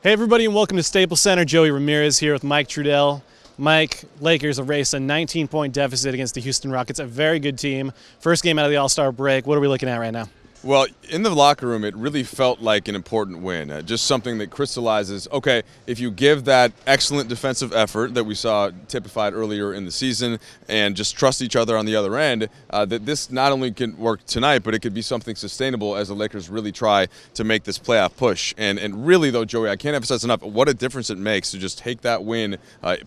Hey everybody, and welcome to Staples Center. Joey Ramirez here with Mike Trudell. Mike, Lakers erased a 19-point deficit against the Houston Rockets, a very good team. First game out of the All-Star break. What are we looking at right now? Well, in the locker room, it really felt like an important win, just something that crystallizes, okay, if you give that excellent defensive effort that we saw typified earlier in the season and just trust each other on the other end, that this not only can work tonight, but it could be something sustainable as the Lakers really try to make this playoff push. And really, though, Joey, I can't emphasize enough what a difference it makes to just take that win,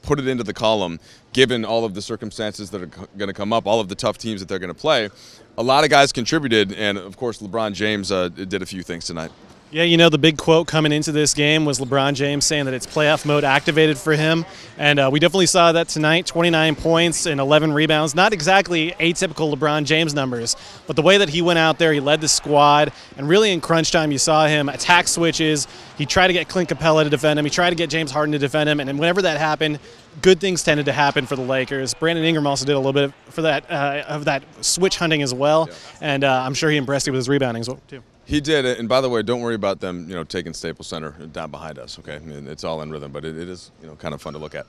put it into the column, given all of the circumstances that are going to come up, all of the tough teams that they're going to play. A lot of guys contributed, and of course LeBron James did a few things tonight. Yeah, you know, the big quote coming into this game was LeBron James saying that it's playoff mode activated for him, and we definitely saw that tonight. 29 points and 11 rebounds. Not exactly atypical LeBron James numbers, but the way that he went out there, he led the squad, and really in crunch time you saw him attack switches. He tried to get Clint Capella to defend him. He tried to get James Harden to defend him, and whenever that happened, good things tended to happen for the Lakers. Brandon Ingram also did a little bit for that of that switch hunting as well, yeah. And I'm sure he impressed you with his rebounding as well too. He did, and by the way, don't worry about them, taking Staples Center down behind us. Okay, I mean, it's all in rhythm, but it is, kind of fun to look at.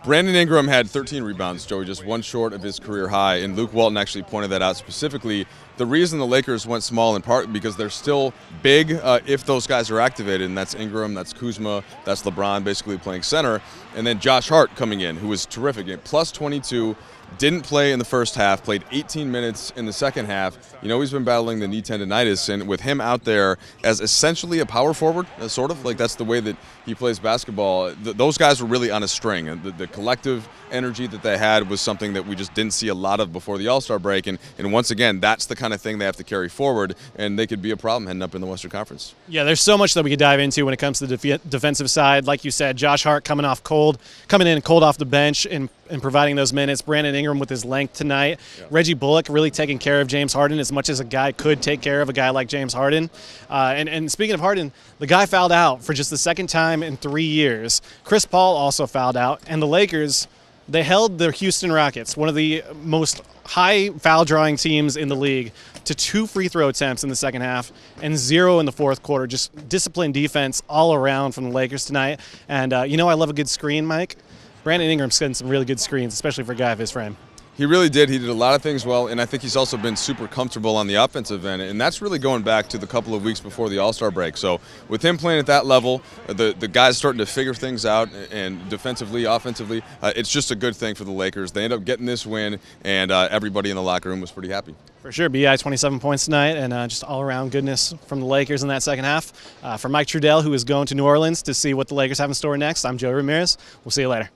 Brandon Ingram had 13 rebounds, Joey, just one short of his career high, and Luke Walton actually pointed that out specifically. The reason the Lakers went small in part because they're still big if those guys are activated, and that's Ingram, that's Kuzma, that's LeBron basically playing center, and then Josh Hart coming in, who was terrific, plus 22. Didn't play in the first half, played 18 minutes in the second half. He's been battling the knee tendonitis, and with him out there as essentially a power forward, sort of, like that's the way that he plays basketball, those guys were really on a string. And the collective energy that they had was something that we just didn't see a lot of before the All-Star break, and once again, that's the kind of thing they have to carry forward, and they could be a problem heading up in the Western Conference. Yeah, there's so much that we could dive into when it comes to the defensive side. Like you said, Josh Hart coming in cold off the bench and providing those minutes. Brandon Ingram with his length tonight. Yeah. Reggie Bullock really taking care of James Harden as much as a guy could take care of a guy like James Harden. And speaking of Harden, the guy fouled out for just the second time in 3 years. Chris Paul also fouled out, and the Lakers, they held the Houston Rockets, one of the most high foul drawing teams in the league, to 2 free throw attempts in the second half and 0 in the fourth quarter. Just disciplined defense all around from the Lakers tonight. And I love a good screen, Mike. Brandon Ingram's getting some really good screens, especially for a guy of his frame. He really did. He did a lot of things well, and I think he's also been super comfortable on the offensive end, and that's really going back to the couple of weeks before the All-Star break. So with him playing at that level, the guys starting to figure things out, and defensively, offensively, it's just a good thing for the Lakers. They end up getting this win, and everybody in the locker room was pretty happy. For sure, B.I. 27 points tonight, and just all-around goodness from the Lakers in that second half. For Mike Trudell, who is going to New Orleans to see what the Lakers have in store next, I'm Joey Ramirez. We'll see you later.